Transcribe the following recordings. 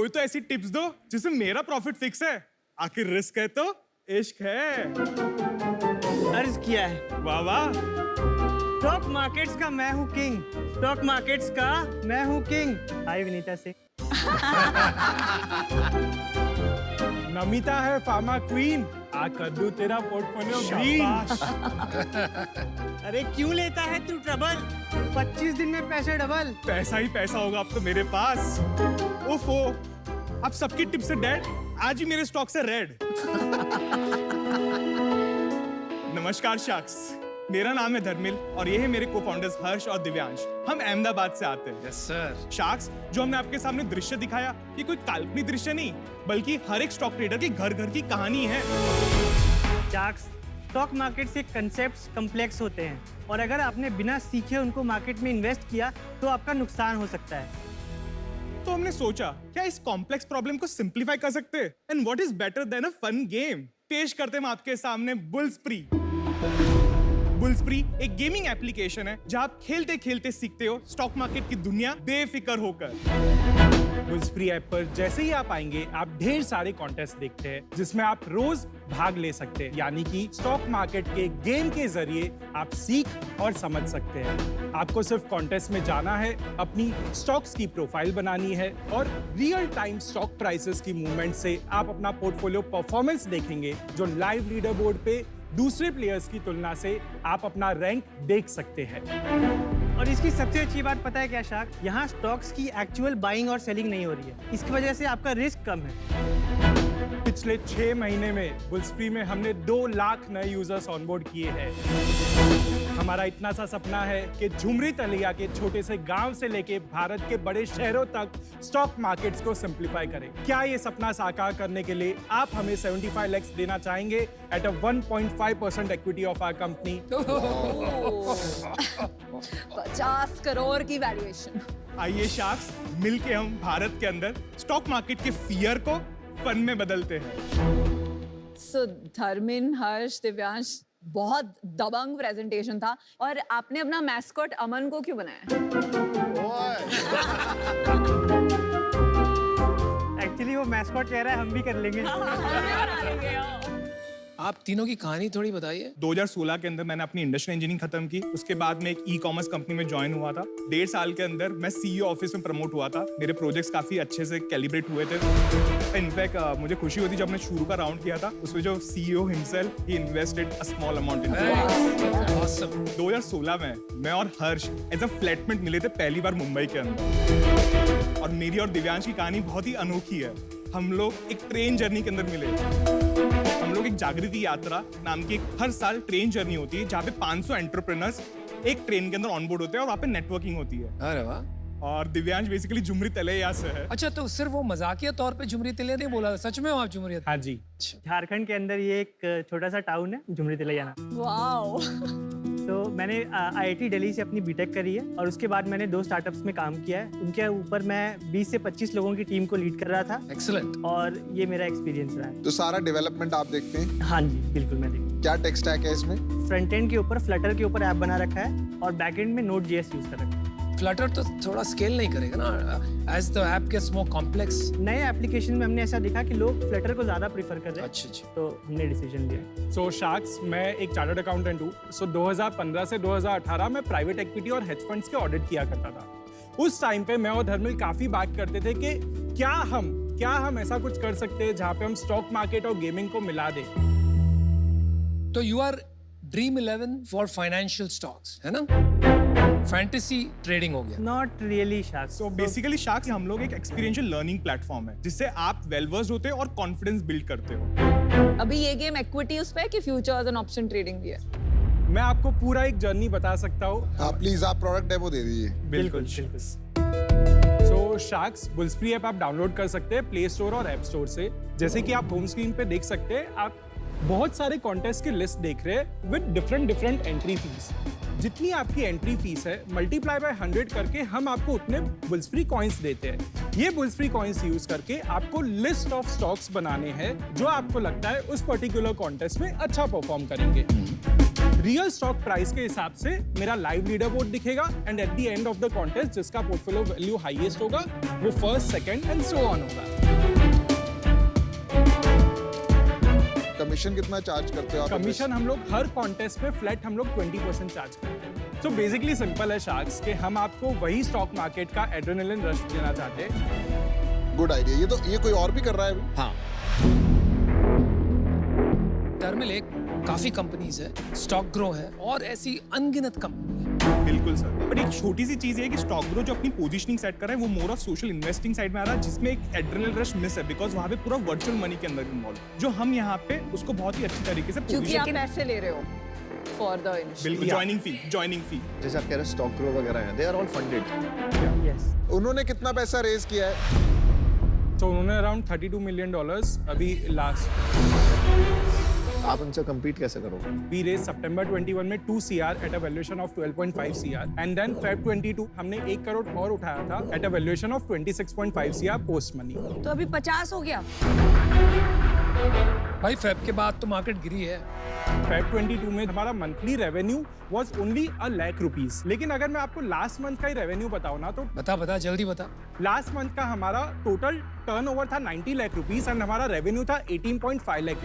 कोई तो ऐसी टिप्स दो जिसमें मेरा प्रॉफिट फिक्स है। आखिर रिस्क है तो इश्क है। अर्ज किया है। वाह वाह। स्टॉक मार्केट्स का मैं हूँ किंग, स्टॉक मार्केट्स का मैं हूँ किंग। हाय विनीता से। नमिता है फार्मा क्वीन, आ कर दूं तेरा पोर्टफोलियो ग्रीन। अरे क्यों लेता है तू ट्रबल, 25 दिन में पैसे डबल। पैसा ही पैसा होगा अब तो मेरे पास। ओफो, अब सबकी टिप से डेड, आज ही मेरे स्टॉक से रेड। नमस्कार शार्क्स, मेरा नाम है धर्मिल और ये है मेरे को-फाउंडर्स हर्ष और दिव्यांश। हम अहमदाबाद से आते हैं। Yes sir. शार्क्स, जो हमने आपके सामने दृश्य दिखाया, ये कोई काल्पनिक दृश्य नहीं, बल्कि हर एक स्टॉक ट्रेडर की घर घर की कहानी है। शार्क्स, स्टॉक मार्केट से कंसेप्ट्स कम्प्लेक्स होते हैं और अगर आपने बिना सीखे उनको मार्केट में इन्वेस्ट किया तो आपका नुकसान हो सकता है। तो हमने सोचा क्या इस कॉम्प्लेक्स प्रॉब्लम को सिंप्लीफाई कर सकते हैं? And what is better than a fun game? पेश करते हैं हम आपके सामने बुल्सप्री। बुल्सप्री एक गेमिंग एप्लीकेशन है जहां आप खेलते खेलते सीखते हो स्टॉक मार्केट की दुनिया बेफिक्र होकर। बुल्सप्री ऐप पर जैसे ही आप आएंगे, आप ढेर सारे कॉन्टेस्ट देखते हैं जिसमें आप रोज भाग ले सकते हैं। यानी कि स्टॉक मार्केट के गेम के जरिए आप सीख और समझ सकते हैं। आपको सिर्फ कॉन्टेस्ट में जाना है, अपनी स्टॉक्स की प्रोफाइल बनानी है और रियल टाइम स्टॉक प्राइसेस की मूवमेंट से आप अपना पोर्टफोलियो परफॉर्मेंस देखेंगे, जो लाइव लीडर बोर्ड पे दूसरे प्लेयर्स की तुलना से आप अपना रैंक देख सकते हैं। और इसकी सबसे अच्छी बात पता है क्या शार्क? यहाँ स्टॉक्स की एक्चुअल बाइंग और सेलिंग नहीं हो रही है, इसकी वजह से आपका रिस्क कम है। पिछले 6 महीने में बुल्सप्री में हमने 2 लाख नए यूजर्स ऑनबोर्ड किए हैं। हमारा इतना सा सपना है कि झुमरी तलिया के छोटे से गांव से लेके भारत के बड़े शहरों तक स्टॉक मार्केट्स को सिंप्लीफाई करें। क्या ये सपना साकार करने के लिए आप हमें 75 लाख देना चाहेंगे at 1.5% equity of our company? 50 crore की वैल्यूएशन। आइए शार्क्स, मिलके हम भारत के अंदर स्टॉक मार्केट के फियर को फन में बदलते हैं। सो धर्मिन, हर्ष, दिव्यांश, बहुत दबंग प्रेजेंटेशन था। और आपने अपना मैस्कॉट अमन को क्यों बनाया? एक्चुअली वो मैस्कॉट कह रहा है, हम भी कर लेंगे। आप तीनों की कहानी थोड़ी बताइए। 2016 के अंदर मैंने अपनी इंडस्ट्रियल इंजीनियरिंग खत्म की। उसके बाद मैं एक ई-कॉमर्स कंपनी में ज्वाइन हुआ था। 1.5 साल के अंदर मैं सीईओ ऑफिस में प्रमोट हुआ था। मेरे प्रोजेक्ट्स काफी अच्छे से कैलिब्रेट हुए थे। इनफैक्ट मुझे खुशी होती जब मैं शुरू का राउंड किया था, उसमें जो CEO himself he invested a small amount in. 2016 में मैं और हर्ष एज अ फ्लैटमेट मिले थे पहली बार मुंबई के अंदर। और मेरी और दिव्यांश की कहानी बहुत ही अनोखी है। हम लोग एक ट्रेन जर्नी के अंदर मिले। हम लोग एक जागृति यात्रा नाम की हर साल ट्रेन जर्नी होती है जहाँ पे 500 एंटरप्रेन्योर्स एक ट्रेन के अंदर ऑनबोर्ड होते हैं और वहाँ पे नेटवर्किंग होती है। अरे वाह। और दिव्यांश बेसिकली झुमरी तलैया से है। अच्छा, तो सिर्फ वो मजाकिया तौर पे झुमरी तिलिया नहीं बोला, सच में हो आप झुमरी? हाँ जी। झारखंड के अंदर ये एक छोटा सा टाउन है झुमरी तिलैया नाम। वाओ। तो मैंने आईआईटी दिल्ली से अपनी बीटेक करी है और उसके बाद मैंने 2 स्टार्टअप्स में काम किया है। उनके ऊपर मैं 20 से 25 लोगों की टीम को लीड कर रहा था। एक्सीलेंट। और ये मेरा एक्सपीरियंस रहा है। तो सारा डेवलपमेंट आप देखते हैं? हाँ जी, बिल्कुल मैं देखता हूँ। क्या टेक स्टैक है इसमें? फ्रंट एंड के ऊपर फ्लटर के ऊपर ऐप बना रखा है और बैक एंड में Node.js यूज कर रखा है। फ्लटर तो थोड़ा स्केल नहीं करेगा ना, as the app gets more complex. नए एप्लीकेशन में हमने ऐसा देखा कि लोग फ्लटर को ज्यादा प्रीफर कर रहे हैं। अच्छा। तो हमने डिसीजन लिया। सो शार्क्स, मैं एक चार्टर्ड अकाउंटेंट हूँ। सो 2015 से 2018 में प्राइवेट इक्विटी और हेज फंड्स के ऑडिट किया करता था। उस टाइम पे मैं और धर्मिल काफी बात करते थे कि क्या हम ऐसा कुछ कर सकते हैं जहाँ पे हम स्टॉक मार्केट और गेमिंग को मिला दें। तो you are Dream 11 for financial stocks, है ना? फैंटेसी ट्रेडिंग हो गया। Not really shark. So basically sharks हम लोग एक एक्सपीरियंशियल लर्निंग प्लेटफॉर्म है जिससे आप वेल वर्स्ड होते हो और कॉन्फिडेंस बिल्ड करते हो। अभी ये गेम इक्विटी उस पे है कि फ्यूचर्स एंड ऑप्शन ट्रेडिंग भी है? मैं आपको पूरा एक जर्नी बता सकता हूँ। हाँ प्लीज, आप प्रोडक्ट डेमो दे दीजिए। बिल्कुल। सो शार्क्स, बुल्सप्री ऐप आप डाउनलोड कर सकते हैं प्ले स्टोर और ऐप स्टोर से। जैसे कि आप होम स्क्रीन पे देख सकते हैं, आप बहुत सारे कॉन्टेस्ट की लिस्ट देख रहे हैं विद डिफरेंट एंट्री फीस। जितनी आपकी एंट्री फीस है मल्टीप्लाई बाय 100 करके हम आपको उतने बुल्स फ्री कॉइन्स देते हैं। ये बुल्स फ्री कॉइन्स यूज करके आपको लिस्ट ऑफ स्टॉक्स बनाने हैं जो आपको लगता है उस पर्टिकुलर कॉन्टेस्ट में अच्छा परफॉर्म करेंगे। रियल स्टॉक प्राइस के हिसाब से मेरा लाइव लीडर बोर्ड दिखेगा and at the end of the contest जिसका पोर्टफोलियो वैल्यू हाईएस्ट होगा वो first, second and so on होगा। कमीशन कितना चार्ज करते हो आप? कमीशन हम लोग हर कॉन्टेस्ट पे फ्लैट हम लोग 20% चार्ज करते हैं। तो बेसिकली सिंपल है शार्क्स कि हम आपको वही स्टॉक मार्केट का एड्रेनलिन रश देना चाहते हैं। Good idea. ये कोई और भी कर रहा है अभी? हाँ, टर्मिल एक काफी कंपनीज है, स्टॉक ग्रो है और ऐसी अनगिनत कंपनी है। बिल्कुल सर, बट एक छोटी सी चीज है कि स्टॉक ग्रो जो अपनी पोजीशनिंग सेट कर रहा है वो more of social investing side में आ रहा है, जिसमें एक एड्रेनलिन रश मिस है बिकॉज वहाँ पे पूरा वर्चुअल मनी के अंदर इन्वॉल्व, जो हम यहाँ पे उसको बहुत ही अच्छी तरीके से क्योंकि आप पैसे ले रहे हो फॉर द इनिशियल। बिल्कुल ज्वाइनिंग फी जैसे आप कह रहे हैं स्टॉक ग्रो वगैरह हैं, they are all funded. Yes, उन्होंने कितना पैसा रेज किया है? तो उन्होंने अराउंड $32 मिलियन अभी लास्ट आप उनसे compete कैसे करोगे? We raised September 21 में 2 CR at a valuation of 12.5 CR and then Feb 22 हमने 1 करोड़ और उठाया था at a valuation of 26.5 CR post money। तो अभी 50 हो गया। भाई फेब के बाद तो मार्केट गिरी है। Feb 22 में हमारा मंथली रेवेन्यू was only ₹1,00,000, लेकिन अगर मैं आपको लास्ट मंथ का ही रेवेन्यू बताऊं ना तो बता जल्दी बता। लास्ट मंथ का हमारा टोटल टर्नओवर था ₹90 लाख एंड हमारा रेवेन्यू था ₹18.5 लाख।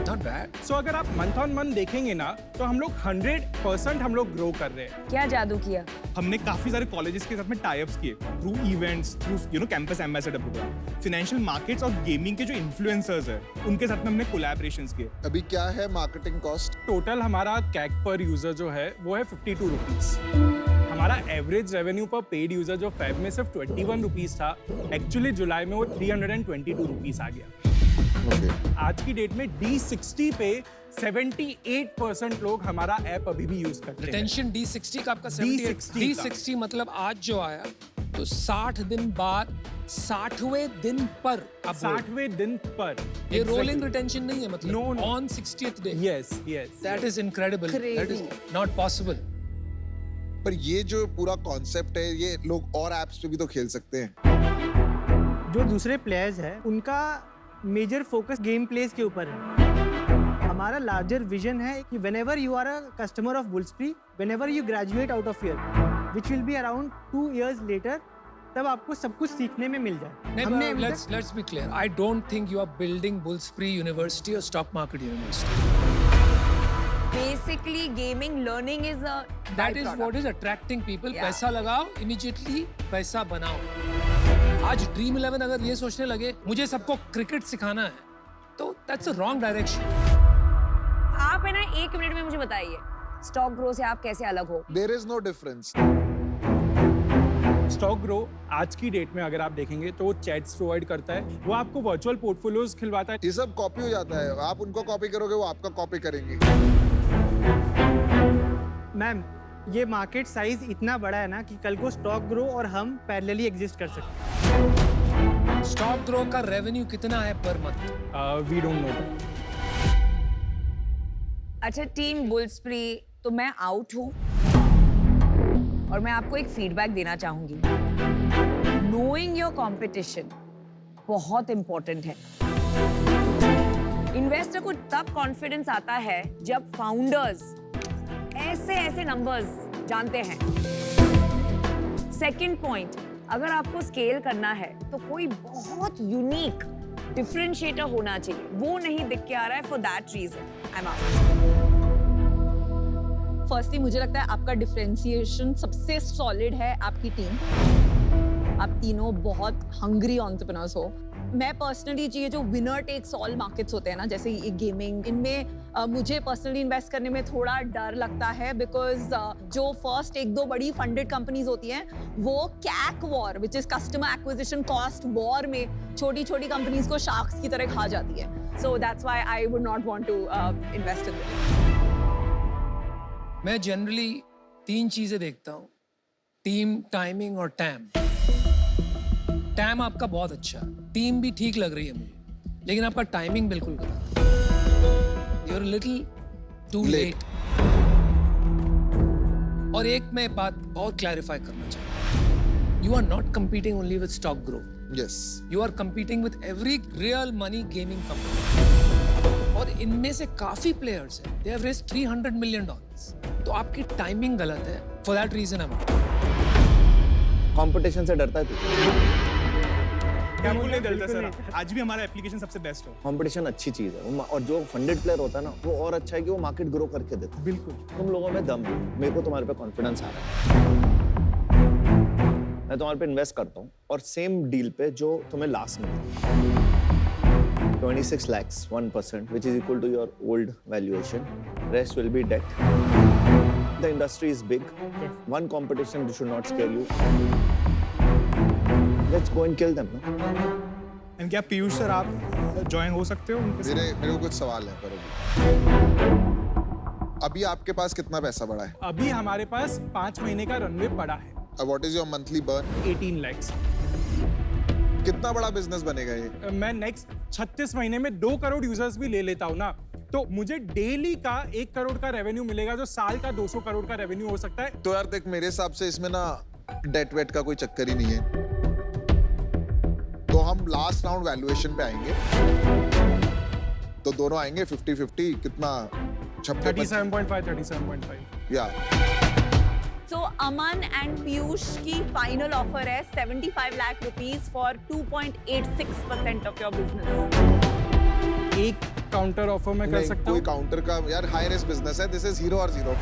Not bad. सो अगर आप मंथ ऑन मंथ देखेंगे ना तो हम लोग 100% हम लोग ग्रो कर रहे हैं। क्या जादू किया? हमने काफी सारे कॉलेजेस के साथ में टाई अप्स किए through events, through campus ambassador programme, financial markets और गेमिंग के जो इन्फ्लुएंसर्स हैं उनके साथ में हमने कोलैबोरेशंस किए। अभी क्या है मार्केटिंग कॉस्ट? टोटल हमारा कैक पर यूजर जो है वो है ₹52। हमारा एवरेज रेवेन्यू पर पेड यूजर जो फेब में सिर्फ ₹21 था, एक्चुअली जुलाई में वो ₹322 आ गया। आज की डेट में D60 पे 78% लोग हमारा ऐप अभी भी यूज करते हैं। रिटेंशन D60 का आपका D60 का। D60 मतलब आज जो आया तो 60 दिन बाद 60वें दिन पर आप 60वें दिन पर ये रोलिंग रिटेंशन नहीं है, मतलब No, no. On 60th day. Yes that is incredible, that is not possible. पर ये जो पूरा कॉन्सेप्ट है ये लोग और एप्स पे भी तो खेल सकते हैं। जो दूसरे प्लेयर्स हैं उनका मेजर फोकस गेम प्लेस के ऊपर है। हमारा लार्जर विजन है कि whenever you are a customer of Bullspree, whenever you graduate out of here, which will be around 2 years later, तब आपको सब कुछ सीखने में मिल जाए। हमने अभी तक- Let's be clear. I don't think you are building Bullspree University or Stock Market University. Basically, gaming learning is a That is what is attracting people. Yeah. पैसा लगाओ, immediately पैसा बनाओ। आज ड्रीम 11 अगर ये सोचने लगे मुझे सबको क्रिकेट सिखाना है तो that's a wrong direction. आप है ना 1 मिनट में मुझे बताइए स्टॉक ग्रो से आप कैसे अलग हो? There is no difference. StockGrow आज की डेट में अगर आप देखेंगे तो वो चैट्स प्रोवाइड करता है, वो आपको वर्चुअल पोर्टफोलियोज खिलवाता है। ये सब कॉपी हो जाता है, आप उनको कॉपी करोगे वो आपका कॉपी करेंगे। मैम, ये मार्केट साइज इतना बड़ा है ना कि कल को स्टॉक ग्रो और हम पैरेलली एग्जिस्ट कर सकते हैं। स्टॉक ग्रो का रेवेन्यू कितना है per month? We don't know. अच्छा टीम बुल्सप्री, तो मैं आउट हूँ और मैं आपको एक फीडबैक देना चाहूंगी। नोइंग योर कंपटीशन बहुत इंपॉर्टेंट है। इन्वेस्टर को तब कॉन्फिडेंस आता है जब फाउंडर्स ऐसे ऐसे नंबर्स जानते हैं। सेकंड पॉइंट, अगर आपको स्केल करना है तो कोई बहुत यूनिक डिफरेंशिएटर होना चाहिए, वो नहीं दिख के आ रहा है। For that reason I am out. Firstly मुझे लगता है आपका डिफरेंशिएशन सबसे सॉलिड है आपकी टीम। आप तीनों बहुत हंग्री एंटरप्रेन्योर्स हो। मैं पर्सनली ये जो विनर टेक्स ऑल मार्केट्स होते हैं ना, जैसे ये गेमिंग, इनमें मुझे पर्सनली इन्वेस्ट करने में थोड़ा डर लगता है बिकॉज जो फर्स्ट 1-2 बड़ी फंडेड कंपनीज होती हैं वो CAC war which is customer acquisition cost war में छोटी छोटी कंपनीज को शार्क्स की तरह खा जाती है। So that's why I would not want to invest in this. मैं जनरली 3 चीजें देखता हूँ, टीम, टाइमिंग और टैम। टैम आपका बहुत अच्छा, टीम भी ठीक लग रही है मुझे। लेकिन आपका टाइमिंग बिल्कुल गलत है। You are little too Late. Late. और एक मैं बात और क्लैरिफाई करना चाहता हूँ, you are not competing only with stock growth. Yes. You are competing with every real money gaming company. और इनमें से काफी प्लेयर्स हैं, they have raised $300 million. तो आपकी टाइमिंग गलत है। For that reason I'm out. Competition से डरता है तू? क्या बोलने डरता सर? आज भी हमारा एप्लीकेशन सबसे बेस्ट हो। कंपटीशन अच्छी चीज है और जो फंडेड प्लेयर होता है ना वो और अच्छा है कि वो मार्केट ग्रो करके देता है। बिल्कुल। तुम लोगों में दम है, मेरे को तुम्हारे पे कॉन्फिडेंस आ रहा है। मैं तुम्हारे पे इन्वेस्ट करता हूँ और सेम डील पे जो तुम्हें लास्ट में 26 lakhs 1% which is equal to your old valuation, rest will be debt. The industry is big. One competition should not scare you. Let's go and kill them. No? And क्या Piyush sir आप join हो सकते हो उनके साथ? मेरे को कुछ सवाल है पर अभी आपके पास कितना पैसा पड़ा है? अभी हमारे पास 5 महीने का रनवे पड़ा है, what is your monthly burn? 18 lakhs। कितना बड़ा बिजनेस बनेगा ये? मैं नेक्स्ट 36 महीने में 2 करोड़ यूजर्स भी ले लेता हूँ ना, तो मुझे डेली का 1 करोड़ का रेवेन्यू मिलेगा, जो साल का 200 करोड़ का रेवेन्यू हो सकता है। तो यार देख, मेरे हिसाब से इसमें ना डेट वेट का कोई चक्कर ही नहीं है। तो हम लास्ट राउंड वैल्यूएशन पे आएंगे, तो दोनों आएंगे 50-50 कितना 37.5 या So Aman and Piyush की final offer है 75 lakh rupees for 2.86% of your business. एक काउंटर ऑफर मैं कर नहीं, सकता कोई हूँ। काउंटर का यार हाई रिस्क बिजनेस है, दिस इज 0 और 0।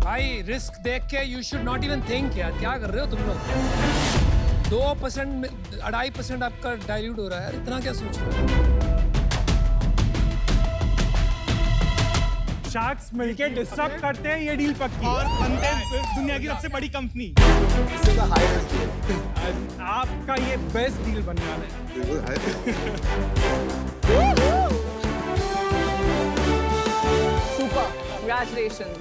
भाई रिस्क देख के you should not even think यार, क्या कर रहे हो तुम लोग? 2% 2.5% आपका डाइल्यूट हो रहा है यार, इतना क्या सोच रहे हो? शार्क्स मिलके डिस्टर्ब करते हैं, ये डील पक्की। और बनते हैं दुनिया की सबसे बड़ी कंपनी। इससे तो हाई रिस्क आपका ये बेस्ट डील बनने वाला है। Super. Congratulations.